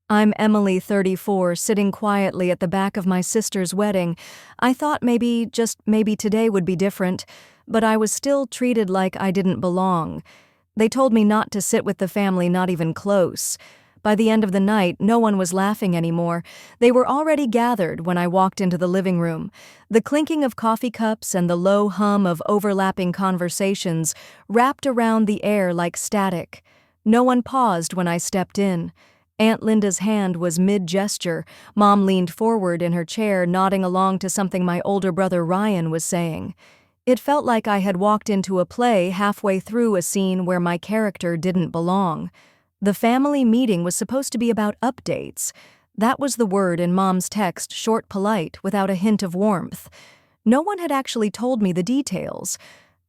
I'm Emily, 34, sitting quietly at the back of my sister's wedding. I thought maybe, just maybe today would be different, but I was still treated like I didn't belong. They told me not to sit with the family, not even close. By the end of the night, no one was laughing anymore. They were already gathered when I walked into the living room. The clinking of coffee cups and the low hum of overlapping conversations wrapped around the air like static. No one paused when I stepped in. Aunt Linda's hand was mid-gesture. Mom leaned forward in her chair, nodding along to something my older brother Ryan was saying. It felt like I had walked into a play halfway through a scene where my character didn't belong. The family meeting was supposed to be about updates. That was the word in Mom's text, short, polite, without a hint of warmth. No one had actually told me the details.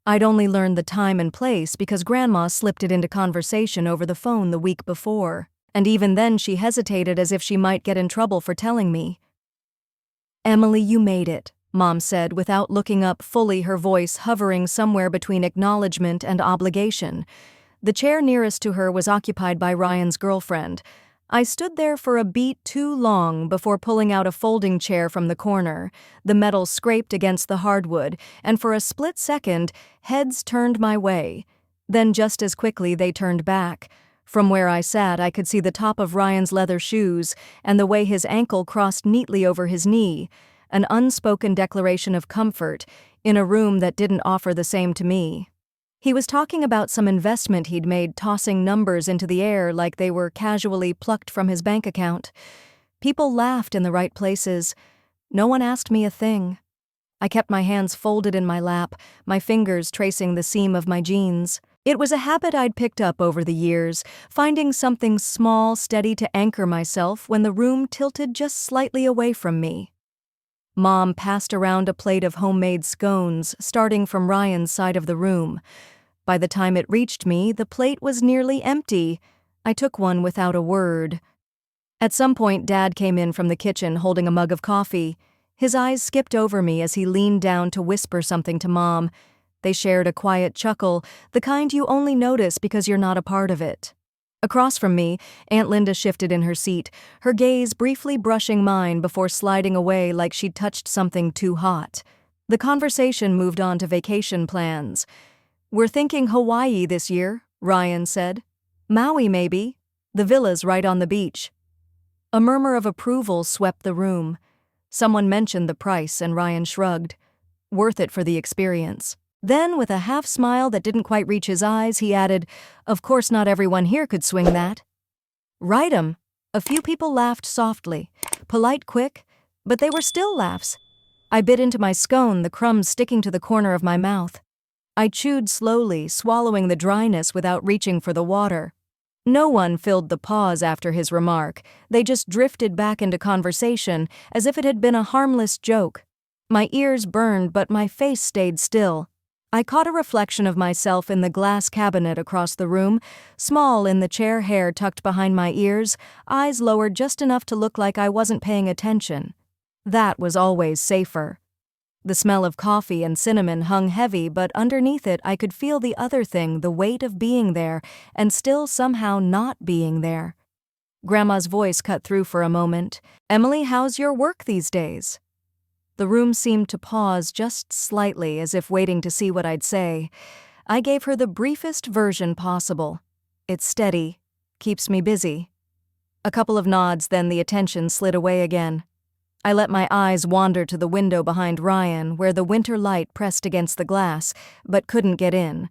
I'd only learned the time and place because Grandma slipped it into conversation over the phone the week before. And even then she hesitated as if she might get in trouble for telling me. "Emily, you made it," Mom said without looking up fully, her voice hovering somewhere between acknowledgement and obligation. The chair nearest to her was occupied by Ryan's girlfriend. I stood there for a beat too long before pulling out a folding chair from the corner. The metal scraped against the hardwood, and for a split second, heads turned my way. Then just as quickly they turned back. From where I sat, I could see the top of Ryan's leather shoes and the way his ankle crossed neatly over his knee, an unspoken declaration of comfort in a room that didn't offer the same to me. He was talking about some investment he'd made, tossing numbers into the air like they were casually plucked from his bank account. People laughed in the right places. No one asked me a thing. I kept my hands folded in my lap, my fingers tracing the seam of my jeans. It was a habit I'd picked up over the years, finding something small, steady to anchor myself when the room tilted just slightly away from me. Mom passed around a plate of homemade scones, starting from Ryan's side of the room. By the time it reached me, the plate was nearly empty. I took one without a word. At some point, Dad came in from the kitchen holding a mug of coffee. His eyes skipped over me as he leaned down to whisper something to Mom. They shared a quiet chuckle, the kind you only notice because you're not a part of it. Across from me, Aunt Linda shifted in her seat, her gaze briefly brushing mine before sliding away like she'd touched something too hot. The conversation moved on to vacation plans. "We're thinking Hawaii this year," Ryan said. "Maui, maybe. The villa's right on the beach." A murmur of approval swept the room. Someone mentioned the price and Ryan shrugged. "Worth it for the experience." Then, with a half-smile that didn't quite reach his eyes, he added, "Of course not everyone here could swing that." "Right 'em." A few people laughed softly, polite, quick, but they were still laughs. I bit into my scone, the crumbs sticking to the corner of my mouth. I chewed slowly, swallowing the dryness without reaching for the water. No one filled the pause after his remark. They just drifted back into conversation as if it had been a harmless joke. My ears burned, but my face stayed still. I caught a reflection of myself in the glass cabinet across the room, small in the chair, hair tucked behind my ears, eyes lowered just enough to look like I wasn't paying attention. That was always safer. The smell of coffee and cinnamon hung heavy, but underneath it I could feel the other thing, the weight of being there, and still somehow not being there. Grandma's voice cut through for a moment. "Emily, how's your work these days?" The room seemed to pause just slightly, as if waiting to see what I'd say. I gave her the briefest version possible. "It's steady. Keeps me busy." A couple of nods, then the attention slid away again. I let my eyes wander to the window behind Ryan, where the winter light pressed against the glass, but couldn't get in.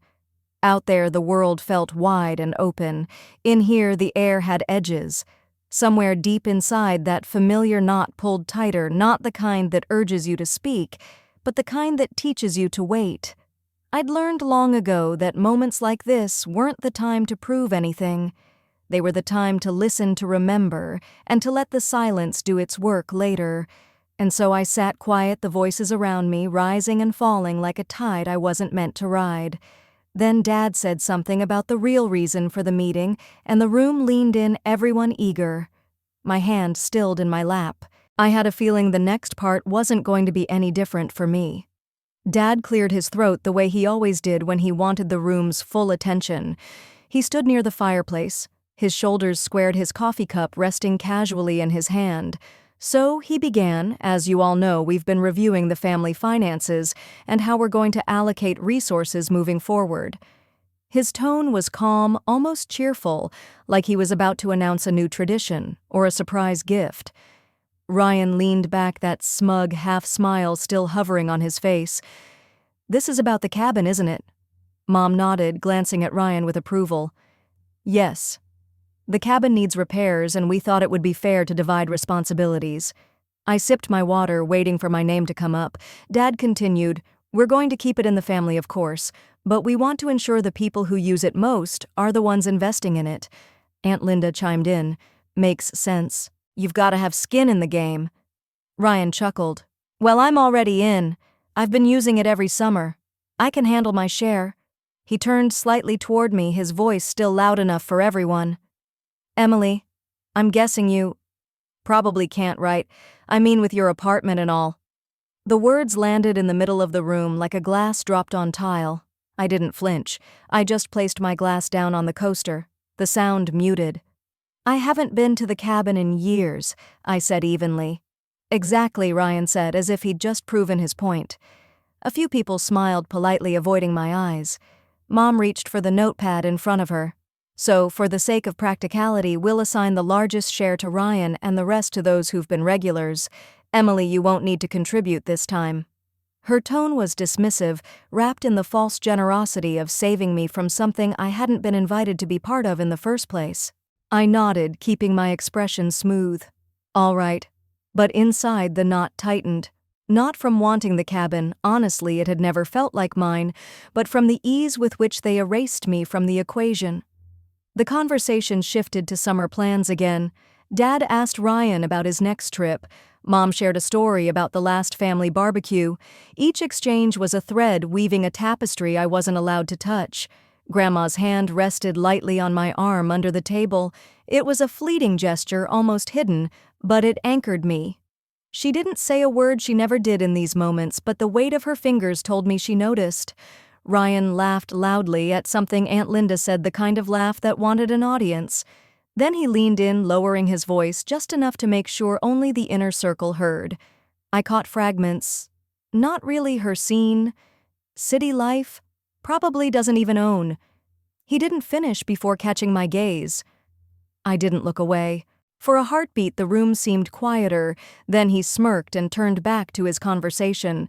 Out there, the world felt wide and open. In here, the air had edges. Somewhere deep inside, that familiar knot pulled tighter, not the kind that urges you to speak, but the kind that teaches you to wait. I'd learned long ago that moments like this weren't the time to prove anything. They were the time to listen, to remember, and to let the silence do its work later. And so I sat quiet, the voices around me rising and falling like a tide I wasn't meant to ride. Then Dad said something about the real reason for the meeting, and the room leaned in, everyone eager. My hand stilled in my lap. I had a feeling the next part wasn't going to be any different for me. Dad cleared his throat the way he always did when he wanted the room's full attention. He stood near the fireplace, His shoulders squared, his coffee cup resting casually in his hand. So he began, as you all know, we've been reviewing the family finances and how we're going to allocate resources moving forward. His tone was calm, almost cheerful, like he was about to announce a new tradition or a surprise gift. Ryan leaned back, that smug half-smile still hovering on his face. "This is about the cabin, isn't it?" Mom nodded, glancing at Ryan with approval. "Yes. The cabin needs repairs, and we thought it would be fair to divide responsibilities." I sipped my water, waiting for my name to come up. Dad continued, "We're going to keep it in the family, of course, but we want to ensure the people who use it most are the ones investing in it." Aunt Linda chimed in. "Makes sense. You've got to have skin in the game." Ryan chuckled. "Well, I'm already in. I've been using it every summer. I can handle my share." He turned slightly toward me, his voice still loud enough for everyone. "Emily, I'm guessing you probably can't, right? I mean, with your apartment and all." The words landed in the middle of the room like a glass dropped on tile. I didn't flinch. I just placed my glass down on the coaster. The sound muted. "I haven't been to the cabin in years," I said evenly. "Exactly," Ryan said, as if he'd just proven his point. A few people smiled politely, avoiding my eyes. Mom reached for the notepad in front of her. "So, for the sake of practicality, we'll assign the largest share to Ryan and the rest to those who've been regulars. Emily, you won't need to contribute this time." Her tone was dismissive, wrapped in the false generosity of saving me from something I hadn't been invited to be part of in the first place. I nodded, keeping my expression smooth. "All right." But inside, the knot tightened. Not from wanting the cabin, honestly it had never felt like mine, but from the ease with which they erased me from the equation. The conversation shifted to summer plans again. Dad asked Ryan about his next trip. Mom shared a story about the last family barbecue. Each exchange was a thread weaving a tapestry I wasn't allowed to touch. Grandma's hand rested lightly on my arm under the table. It was a fleeting gesture, almost hidden, but it anchored me. She didn't say a word, she never did in these moments, but the weight of her fingers told me she noticed. Ryan laughed loudly at something Aunt Linda said, the kind of laugh that wanted an audience. Then he leaned in, lowering his voice just enough to make sure only the inner circle heard. I caught fragments. Not really her scene. City life? Probably doesn't even own. He didn't finish before catching my gaze. I didn't look away. For a heartbeat, the room seemed quieter. Then he smirked and turned back to his conversation.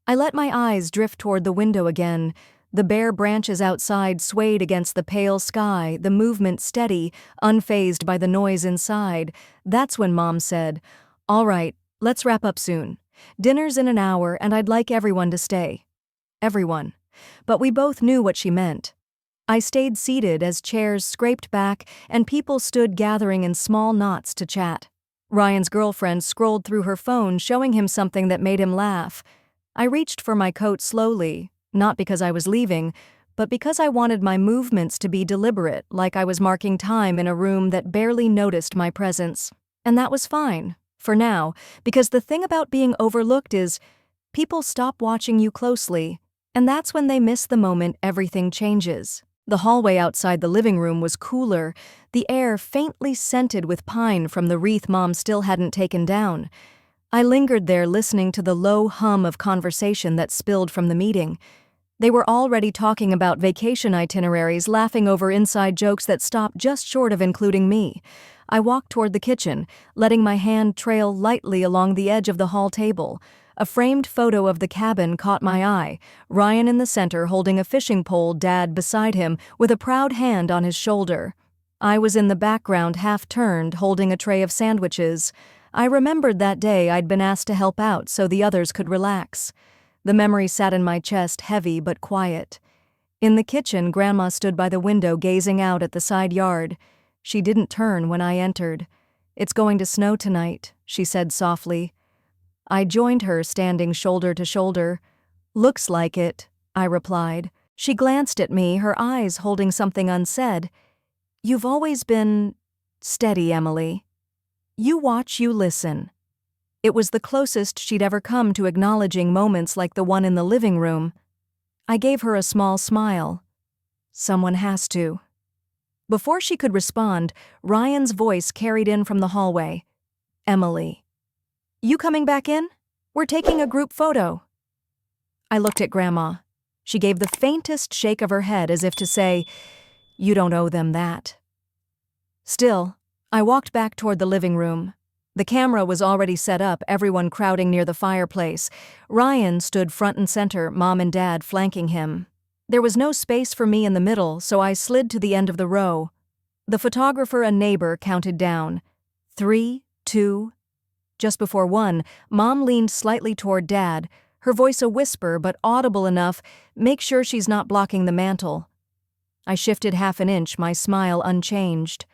I let my eyes drift toward the window again. The bare branches outside swayed against the pale sky, the movement steady, unfazed by the noise inside. That's when Mom said, "All right, let's wrap up soon. Dinner's in an hour and I'd like everyone to stay." Everyone. But we both knew what she meant. I stayed seated as chairs scraped back and people stood gathering in small knots to chat. Ryan's girlfriend scrolled through her phone, showing him something that made him laugh. I reached for my coat slowly, not because I was leaving, but because I wanted my movements to be deliberate, like I was marking time in a room that barely noticed my presence. And that was fine, for now, because the thing about being overlooked is people stop watching you closely, and that's when they miss the moment everything changes. The hallway outside the living room was cooler, the air faintly scented with pine from the wreath Mom still hadn't taken down. I lingered there, listening to the low hum of conversation that spilled from the meeting. They were already talking about vacation itineraries, laughing over inside jokes that stopped just short of including me. I walked toward the kitchen, letting my hand trail lightly along the edge of the hall table. A framed photo of the cabin caught my eye, Ryan in the center holding a fishing pole, Dad beside him with a proud hand on his shoulder. I was in the background, half-turned, holding a tray of sandwiches. I remembered that day I'd been asked to help out so the others could relax. The memory sat in my chest, heavy but quiet. In the kitchen, Grandma stood by the window gazing out at the side yard. She didn't turn when I entered. "It's going to snow tonight," she said softly. I joined her, standing shoulder to shoulder. "Looks like it," I replied. She glanced at me, her eyes holding something unsaid. "You've always been steady, Emily. You watch, you listen." It was the closest she'd ever come to acknowledging moments like the one in the living room. I gave her a small smile. "Someone has to." Before she could respond, Ryan's voice carried in from the hallway. "Emily, you coming back in? We're taking a group photo." I looked at Grandma. She gave the faintest shake of her head as if to say, "You don't owe them that." Still, I walked back toward the living room. The camera was already set up, everyone crowding near the fireplace. Ryan stood front and center, Mom and Dad flanking him. There was no space for me in the middle, so I slid to the end of the row. The photographer and neighbor counted down. 3, 2. Just before 1, Mom leaned slightly toward Dad, her voice a whisper but audible enough, "Make sure she's not blocking the mantle." I shifted half an inch, my smile unchanged.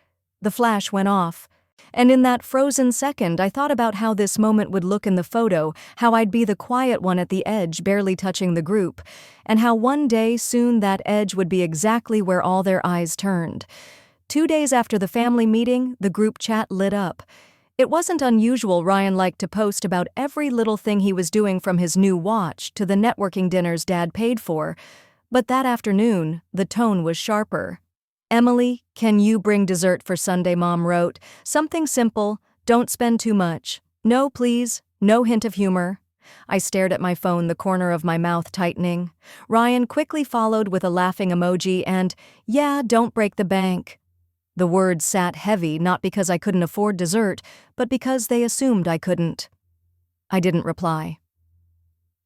The flash went off. And in that frozen second, I thought about how this moment would look in the photo, how I'd be the quiet one at the edge, barely touching the group, and how one day soon that edge would be exactly where all their eyes turned. 2 days after the family meeting, the group chat lit up. It wasn't unusual Ryan liked to post about every little thing he was doing, from his new watch to the networking dinners Dad paid for. But that afternoon, the tone was sharper. "Emily, can you bring dessert for Sunday?" Mom wrote. "Something simple, don't spend too much. No, please, no hint of humor." I stared at my phone, the corner of my mouth tightening. Ryan quickly followed with a laughing emoji and, "Yeah, don't break the bank." The words sat heavy, not because I couldn't afford dessert, but because they assumed I couldn't. I didn't reply.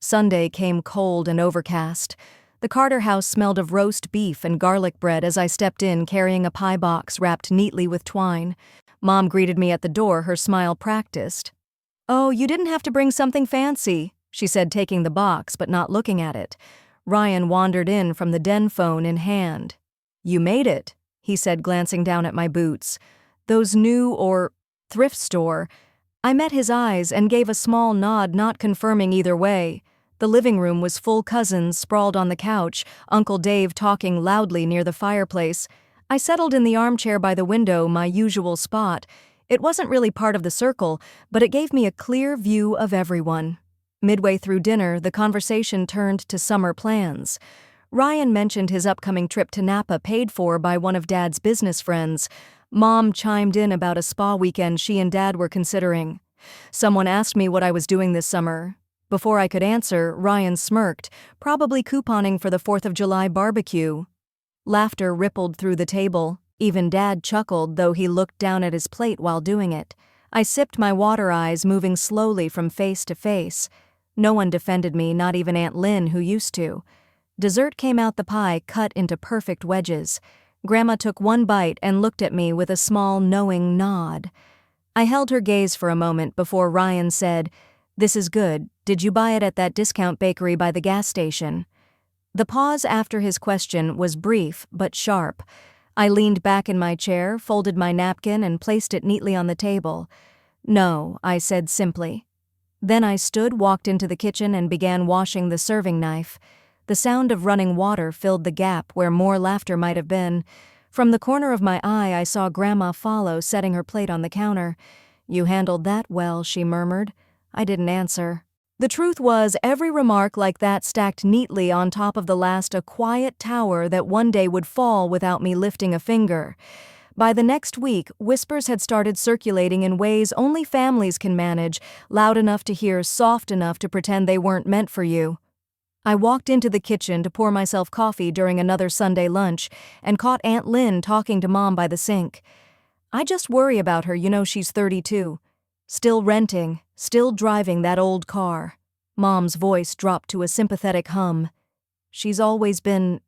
Sunday came cold and overcast. The Carter house smelled of roast beef and garlic bread as I stepped in carrying a pie box wrapped neatly with twine. Mom greeted me at the door, her smile practiced. "Oh, you didn't have to bring something fancy," she said, taking the box but not looking at it. Ryan wandered in from the den, phone in hand. "You made it," he said, glancing down at my boots. "Those new or thrift store." I met his eyes and gave a small nod, not confirming either way. The living room was full, cousins sprawled on the couch, Uncle Dave talking loudly near the fireplace. I settled in the armchair by the window, my usual spot. It wasn't really part of the circle, but it gave me a clear view of everyone. Midway through dinner, the conversation turned to summer plans. Ryan mentioned his upcoming trip to Napa, paid for by one of Dad's business friends. Mom chimed in about a spa weekend she and Dad were considering. Someone asked me what I was doing this summer. Before I could answer, Ryan smirked, probably couponing for the 4th of July barbecue. Laughter rippled through the table. Even Dad chuckled, though he looked down at his plate while doing it. I sipped my water, eyes moving slowly from face to face. No one defended me, not even Aunt Lynn, who used to. Dessert came out, the pie cut into perfect wedges. Grandma took one bite and looked at me with a small, knowing nod. I held her gaze for a moment before Ryan said, "This is good. Did you buy it at that discount bakery by the gas station?" The pause after his question was brief but sharp. I leaned back in my chair, folded my napkin, and placed it neatly on the table. "No," I said simply. Then I stood, walked into the kitchen, and began washing the serving knife. The sound of running water filled the gap where more laughter might have been. From the corner of my eye, I saw Grandma follow, setting her plate on the counter. "You handled that well," she murmured. I didn't answer. The truth was, every remark like that stacked neatly on top of the last, a quiet tower that one day would fall without me lifting a finger. By the next week, whispers had started circulating in ways only families can manage, loud enough to hear, soft enough to pretend they weren't meant for you. I walked into the kitchen to pour myself coffee during another Sunday lunch and caught Aunt Lynn talking to Mom by the sink. "I just worry about her, she's 32. Still renting, still driving that old car." Mom's voice dropped to a sympathetic hum. "She's always been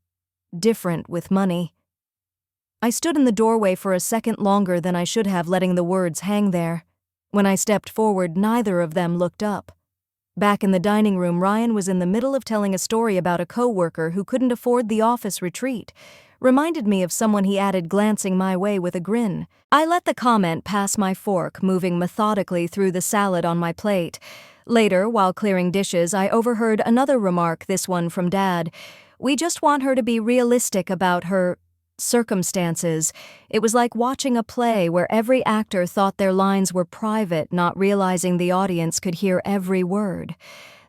different with money." I stood in the doorway for a second longer than I should have, letting the words hang there. When I stepped forward, neither of them looked up. Back in the dining room, Ryan was in the middle of telling a story about a coworker who couldn't afford the office retreat. Reminded me of someone, he added, glancing my way with a grin. I let the comment pass my fork, moving methodically through the salad on my plate. Later, while clearing dishes, I overheard another remark, this one from Dad. "We just want her to be realistic about her circumstances." It was like watching a play where every actor thought their lines were private, not realizing the audience could hear every word.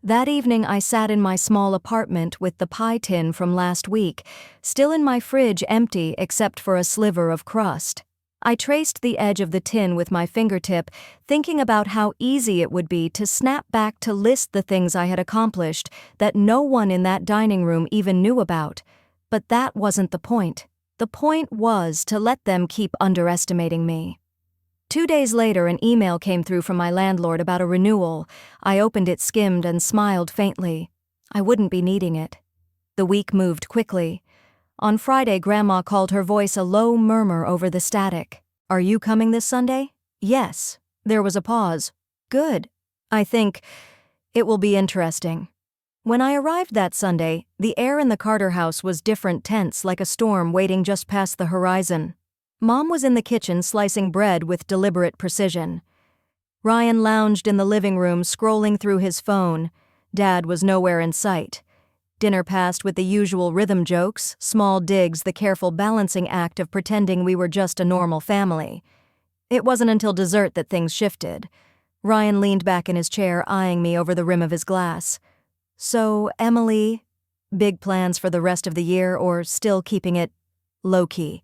That evening I sat in my small apartment with the pie tin from last week, still in my fridge empty except for a sliver of crust. I traced the edge of the tin with my fingertip, thinking about how easy it would be to snap back to list the things I had accomplished that no one in that dining room even knew about. But that wasn't the point. The point was to let them keep underestimating me. 2 days later, an email came through from my landlord about a renewal. I opened it, skimmed, and smiled faintly. I wouldn't be needing it. The week moved quickly. On Friday, Grandma called, her voice a low murmur over the static. "Are you coming this Sunday?" "Yes." There was a pause. "Good. I think it will be interesting." When I arrived that Sunday, the air in the Carter house was different, tense, like a storm waiting just past the horizon. Mom was in the kitchen slicing bread with deliberate precision. Ryan lounged in the living room scrolling through his phone. Dad was nowhere in sight. Dinner passed with the usual rhythm jokes, small digs, the careful balancing act of pretending we were just a normal family. It wasn't until dessert that things shifted. Ryan leaned back in his chair, eyeing me over the rim of his glass. "So, Emily, big plans for the rest of the year, or still keeping it low-key?"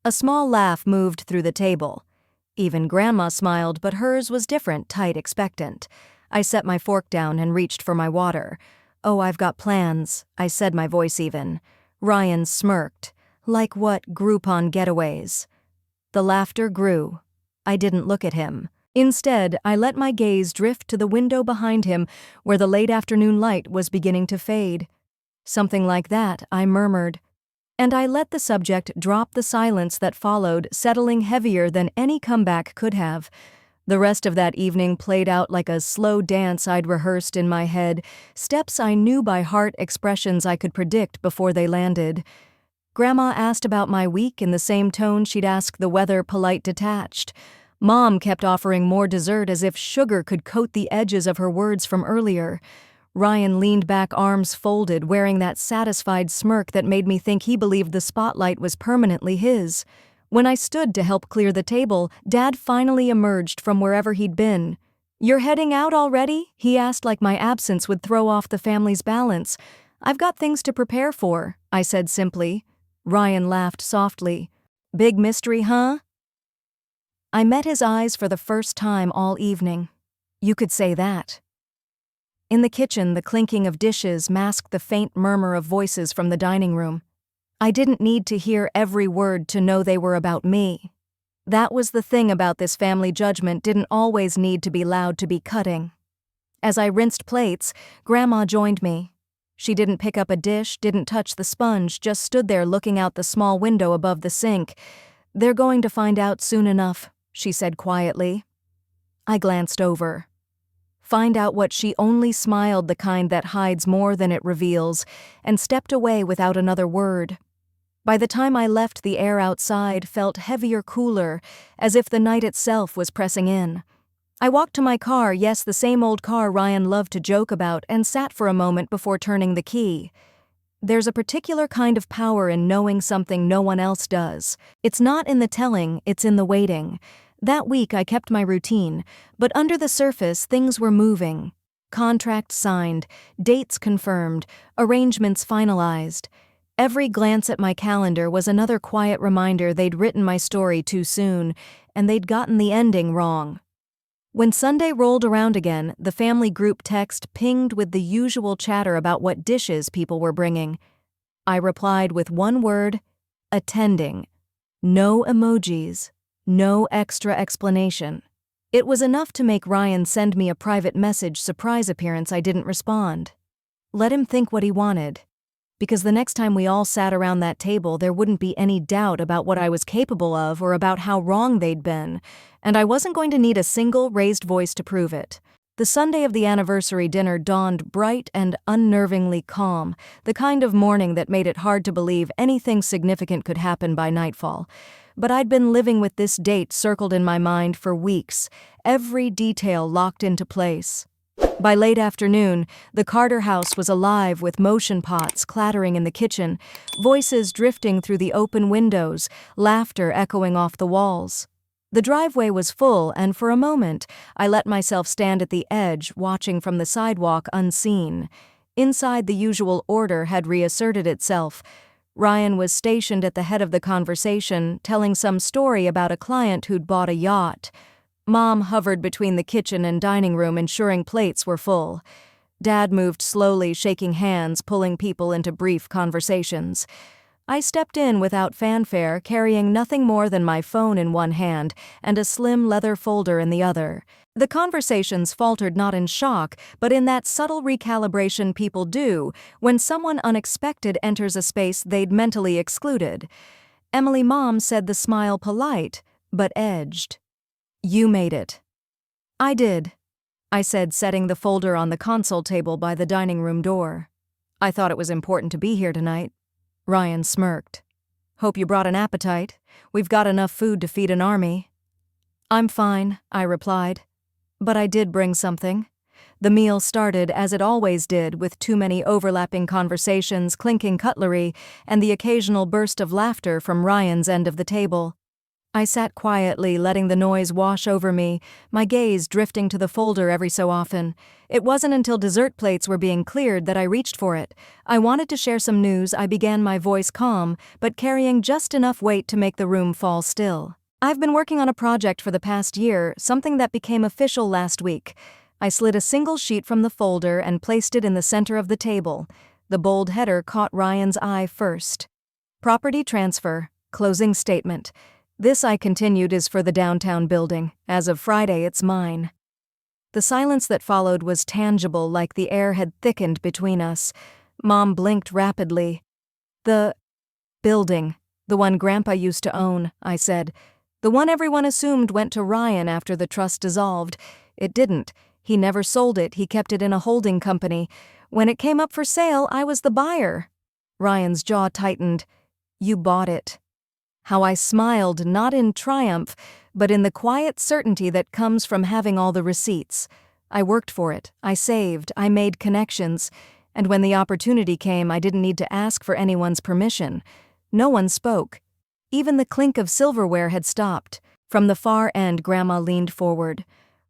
A small laugh moved through the table. Even Grandma smiled, but hers was different, tight, expectant. I set my fork down and reached for my water. "Oh, I've got plans," I said, my voice even. Ryan smirked. "Like what? Groupon getaways?" The laughter grew. I didn't look at him. Instead, I let my gaze drift to the window behind him, where the late afternoon light was beginning to fade. "Something like that," I murmured. And I let the subject drop, the silence that followed settling heavier than any comeback could have. The rest of that evening played out like a slow dance I'd rehearsed in my head, steps I knew by heart, expressions I could predict before they landed. Grandma asked about my week in the same tone she'd ask the weather, polite, detached. Mom kept offering more dessert as if sugar could coat the edges of her words from earlier. Ryan leaned back, arms folded, wearing that satisfied smirk that made me think he believed the spotlight was permanently his. When I stood to help clear the table, Dad finally emerged from wherever he'd been. "You're heading out already?" he asked, like my absence would throw off the family's balance. "I've got things to prepare for," I said simply. Ryan laughed softly. "Big mystery, huh?" I met his eyes for the first time all evening. You could say that. In the kitchen, the clinking of dishes masked the faint murmur of voices from the dining room. I didn't need to hear every word to know they were about me. That was the thing about this family: judgment didn't always need to be loud to be cutting. As I rinsed plates, Grandma joined me. She didn't pick up a dish, didn't touch the sponge, just stood there looking out the small window above the sink. "They're going to find out soon enough," she said quietly. I glanced over. Find out what? She only smiled, the kind that hides more than it reveals, and stepped away without another word. By the time I left, the air outside felt heavier, cooler, as if the night itself was pressing in. I walked to my car, yes, the same old car Ryan loved to joke about, and sat for a moment before turning the key. There's a particular kind of power in knowing something no one else does. It's not in the telling, it's in the waiting. That week I kept my routine, but under the surface things were moving. Contracts signed, dates confirmed, arrangements finalized. Every glance at my calendar was another quiet reminder they'd written my story too soon, and they'd gotten the ending wrong. When Sunday rolled around again, the family group text pinged with the usual chatter about what dishes people were bringing. I replied with one word: attending. No emojis, no extra explanation. It was enough to make Ryan send me a private message, surprise appearance. I didn't respond. Let him think what he wanted. Because the next time we all sat around that table, there wouldn't be any doubt about what I was capable of or about how wrong they'd been, and I wasn't going to need a single raised voice to prove it. The Sunday of the anniversary dinner dawned bright and unnervingly calm, the kind of morning that made it hard to believe anything significant could happen by nightfall. But I'd been living with this date circled in my mind for weeks, every detail locked into place. By late afternoon, the Carter house was alive with motion pots clattering in the kitchen, voices drifting through the open windows, laughter echoing off the walls. The driveway was full, and for a moment, I let myself stand at the edge, watching from the sidewalk unseen. Inside, the usual order had reasserted itself. Ryan was stationed at the head of the conversation, telling some story about a client who'd bought a yacht. Mom hovered between the kitchen and dining room, ensuring plates were full. Dad moved slowly, shaking hands, pulling people into brief conversations. I stepped in without fanfare, carrying nothing more than my phone in one hand and a slim leather folder in the other. The conversations faltered not in shock, but in that subtle recalibration people do when someone unexpected enters a space they'd mentally excluded. Emily Mom said, the smile polite, but edged. "You made it." "I did," I said, setting the folder on the console table by the dining room door. "I thought it was important to be here tonight." Ryan smirked. "Hope you brought an appetite. We've got enough food to feed an army." "I'm fine," I replied. "But I did bring something." The meal started as it always did, with too many overlapping conversations, clinking cutlery, and the occasional burst of laughter from Ryan's end of the table. I sat quietly, letting the noise wash over me, my gaze drifting to the folder every so often. It wasn't until dessert plates were being cleared that I reached for it. I wanted to share some news. I began, my voice calm, but carrying just enough weight to make the room fall still. "I've been working on a project for the past year, something that became official last week." I slid a single sheet from the folder and placed it in the center of the table. The bold header caught Ryan's eye first. "Property transfer, closing statement. This," I continued, "is for the downtown building. As of Friday, it's mine." The silence that followed was tangible, like the air had thickened between us. Mom blinked rapidly. "The building, the one Grandpa used to own," I said. "The one everyone assumed went to Ryan after the trust dissolved. It didn't. He never sold it. He kept it in a holding company. When it came up for sale, I was the buyer." Ryan's jaw tightened. "You bought it." How I smiled, not in triumph, but in the quiet certainty that comes from having all the receipts. I worked for it, I saved, I made connections, and when the opportunity came, I didn't need to ask for anyone's permission. No one spoke. Even the clink of silverware had stopped. From the far end, Grandma leaned forward.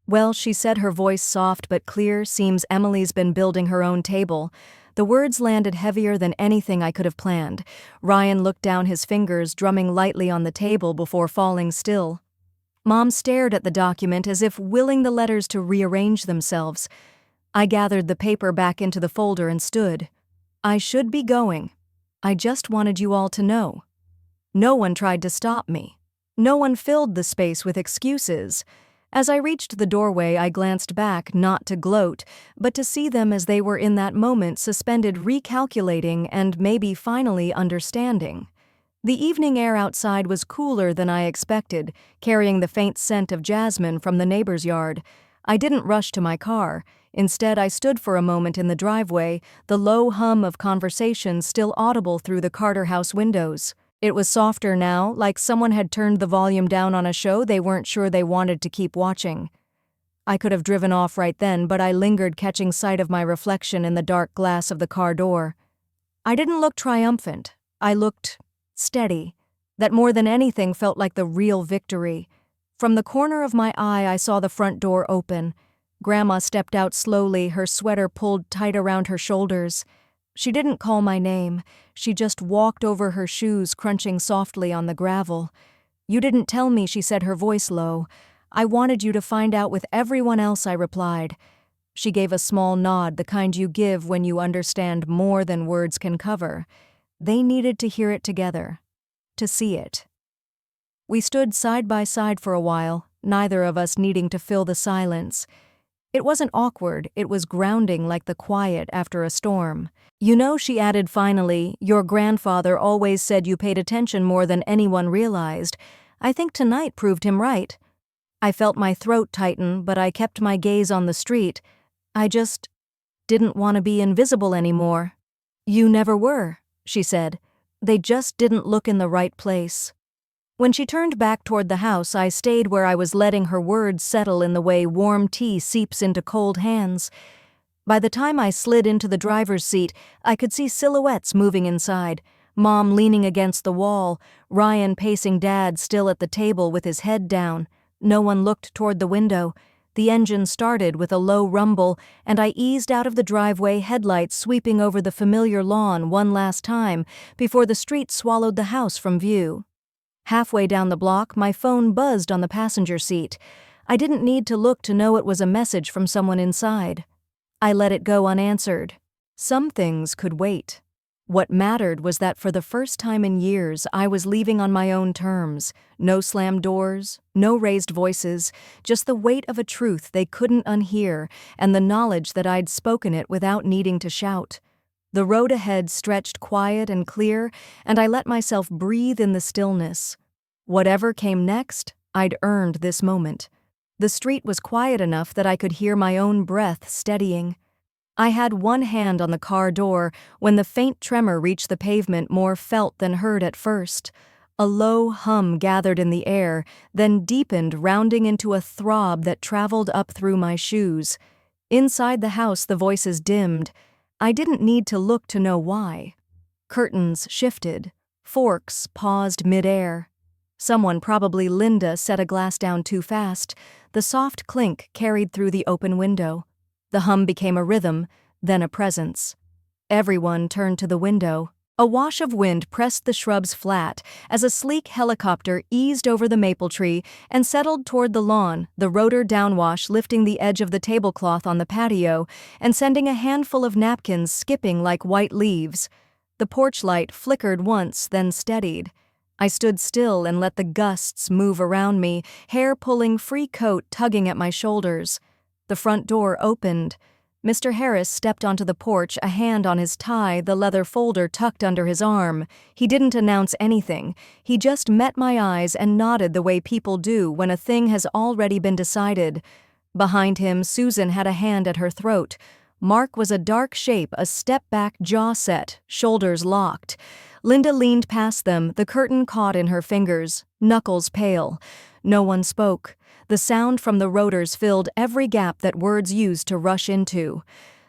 "Well," she said, her voice soft but clear, "seems Emily's been building her own table." The words landed heavier than anything I could have planned. Ryan looked down, his fingers drumming lightly on the table before falling still. Mom stared at the document as if willing the letters to rearrange themselves. I gathered the paper back into the folder and stood. "I should be going. I just wanted you all to know." No one tried to stop me. No one filled the space with excuses. As I reached the doorway, I glanced back, not to gloat, but to see them as they were in that moment, suspended, recalculating and maybe finally understanding. The evening air outside was cooler than I expected, carrying the faint scent of jasmine from the neighbor's yard. I didn't rush to my car. Instead, I stood for a moment in the driveway, the low hum of conversation still audible through the Carter house windows. It was softer now, like someone had turned the volume down on a show they weren't sure they wanted to keep watching. I could have driven off right then, but I lingered, catching sight of my reflection in the dark glass of the car door. I didn't look triumphant. I looked steady. That more than anything felt like the real victory. From the corner of my eye, I saw the front door open. Grandma stepped out slowly, her sweater pulled tight around her shoulders. She didn't call my name. She just walked over, her shoes crunching softly on the gravel. "You didn't tell me," she said, her voice low. "I wanted you to find out with everyone else," I replied. She gave a small nod, the kind you give when you understand more than words can cover. They needed to hear it together, to see it. We stood side by side for a while, neither of us needing to fill the silence. It wasn't awkward, it was grounding, like the quiet after a storm. "You know," she added finally, "your grandfather always said you paid attention more than anyone realized. I think tonight proved him right." I felt my throat tighten, but I kept my gaze on the street. I just didn't want to be invisible anymore. "You never were," she said. "They just didn't look in the right place." When she turned back toward the house, I stayed where I was, letting her words settle in the way warm tea seeps into cold hands. By the time I slid into the driver's seat, I could see silhouettes moving inside. Mom leaning against the wall, Ryan pacing, Dad still at the table with his head down. No one looked toward the window. The engine started with a low rumble, and I eased out of the driveway, headlights sweeping over the familiar lawn one last time before the street swallowed the house from view. Halfway down the block, my phone buzzed on the passenger seat. I didn't need to look to know it was a message from someone inside. I let it go unanswered. Some things could wait. What mattered was that for the first time in years, I was leaving on my own terms. No slammed doors, no raised voices, just the weight of a truth they couldn't unhear and the knowledge that I'd spoken it without needing to shout. The road ahead stretched quiet and clear, and I let myself breathe in the stillness. Whatever came next, I'd earned this moment. The street was quiet enough that I could hear my own breath steadying. I had one hand on the car door when the faint tremor reached the pavement, more felt than heard at first. A low hum gathered in the air, then deepened, rounding into a throb that traveled up through my shoes. Inside the house, the voices dimmed. I didn't need to look to know why. Curtains shifted. Forks paused mid-air. Someone, probably Linda, set a glass down too fast. The soft clink carried through the open window. The hum became a rhythm, then a presence. Everyone turned to the window. A wash of wind pressed the shrubs flat as a sleek helicopter eased over the maple tree and settled toward the lawn, the rotor downwash lifting the edge of the tablecloth on the patio and sending a handful of napkins skipping like white leaves. The porch light flickered once, then steadied. I stood still and let the gusts move around me, hair pulling, free coat tugging at my shoulders. The front door opened. Mr. Harris stepped onto the porch, a hand on his tie, the leather folder tucked under his arm. He didn't announce anything. He just met my eyes and nodded the way people do when a thing has already been decided. Behind him, Susan had a hand at her throat. Mark was a dark shape, a step back, jaw set, shoulders locked. Linda leaned past them, the curtain caught in her fingers, knuckles pale. No one spoke. The sound from the rotors filled every gap that words used to rush into.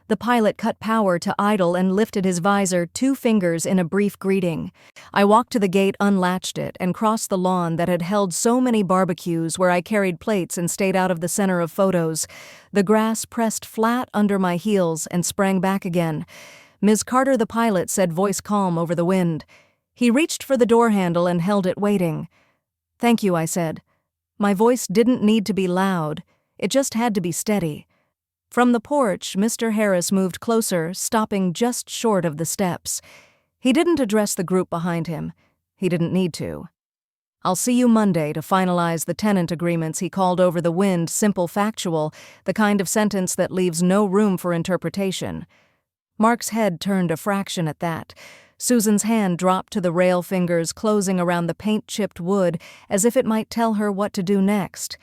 The pilot cut power to idle and lifted his visor, 2 fingers in a brief greeting. I walked to the gate, unlatched it, and crossed the lawn that had held so many barbecues where I carried plates and stayed out of the center of photos. The grass pressed flat under my heels and sprang back again. Ms. Carter, the pilot, said, voice calm over the wind. He reached for the door handle and held it, waiting. "Thank you," I said. My voice didn't need to be loud. It just had to be steady. From the porch, Mr. Harris moved closer, stopping just short of the steps. He didn't address the group behind him. He didn't need to. "I'll see you Monday to finalize the tenant agreements," he called over the wind, simple, factual, the kind of sentence that leaves no room for interpretation. Mark's head turned a fraction at that. Susan's hand dropped to the rail, fingers closing around the paint-chipped wood as if it might tell her what to do next.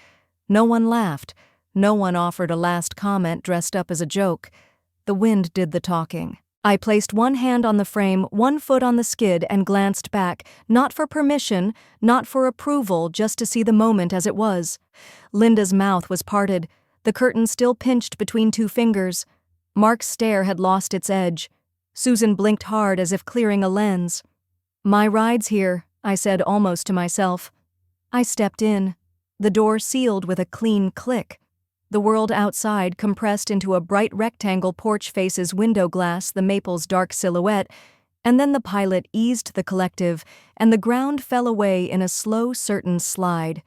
No one laughed. No one offered a last comment dressed up as a joke. The wind did the talking. I placed one hand on the frame, one foot on the skid, and glanced back, not for permission, not for approval, just to see the moment as it was. Linda's mouth was parted, the curtain still pinched between 2 fingers. Mark's stare had lost its edge. Susan blinked hard as if clearing a lens. "My ride's here," I said almost to myself. I stepped in. The door sealed with a clean click. The world outside compressed into a bright rectangle, porch faces, window glass, the maple's dark silhouette, and then the pilot eased the collective, and the ground fell away in a slow, certain slide.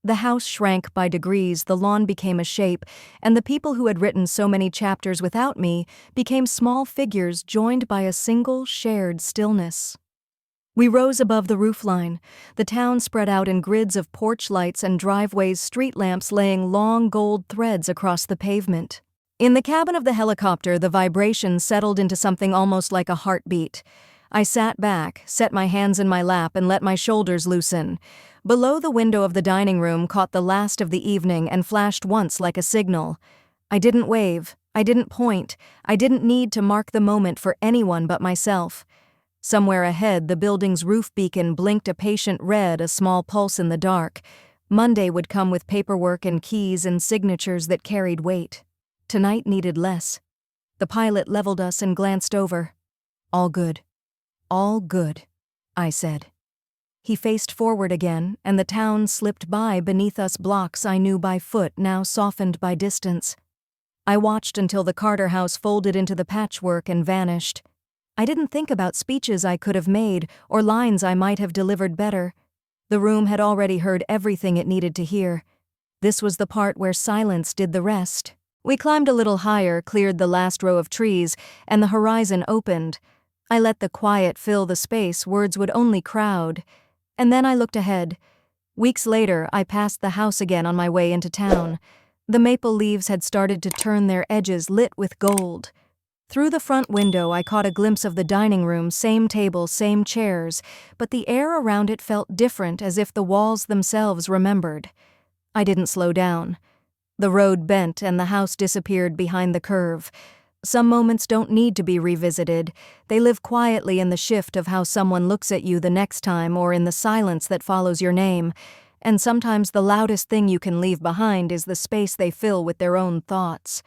The house shrank by degrees, the lawn became a shape, and the people who had written so many chapters without me became small figures joined by a single, shared stillness. We rose above the roofline. The town spread out in grids of porch lights and driveways, street lamps laying long gold threads across the pavement. In the cabin of the helicopter, the vibration settled into something almost like a heartbeat. I sat back, set my hands in my lap, and let my shoulders loosen. Below the window of the dining room caught the last of the evening and flashed once like a signal. I didn't wave. I didn't point. I didn't need to mark the moment for anyone but myself. Somewhere ahead, the building's roof beacon blinked a patient red, a small pulse in the dark. Monday would come with paperwork and keys and signatures that carried weight. Tonight needed less. The pilot leveled us and glanced over. "All good. All good," I said. He faced forward again, and the town slipped by beneath us, blocks I knew by foot, now softened by distance. I watched until the Carter house folded into the patchwork and vanished. I didn't think about speeches I could have made or lines I might have delivered better. The room had already heard everything it needed to hear. This was the part where silence did the rest. We climbed a little higher, cleared the last row of trees, and the horizon opened. I let the quiet fill the space words would only crowd. And then I looked ahead. Weeks later, I passed the house again on my way into town. The maple leaves had started to turn their edges lit with gold. Through the front window, I caught a glimpse of the dining room, same table, same chairs, but the air around it felt different, as if the walls themselves remembered. I didn't slow down. The road bent and the house disappeared behind the curve. Some moments don't need to be revisited. They live quietly in the shift of how someone looks at you the next time, or in the silence that follows your name. And sometimes the loudest thing you can leave behind is the space they fill with their own thoughts.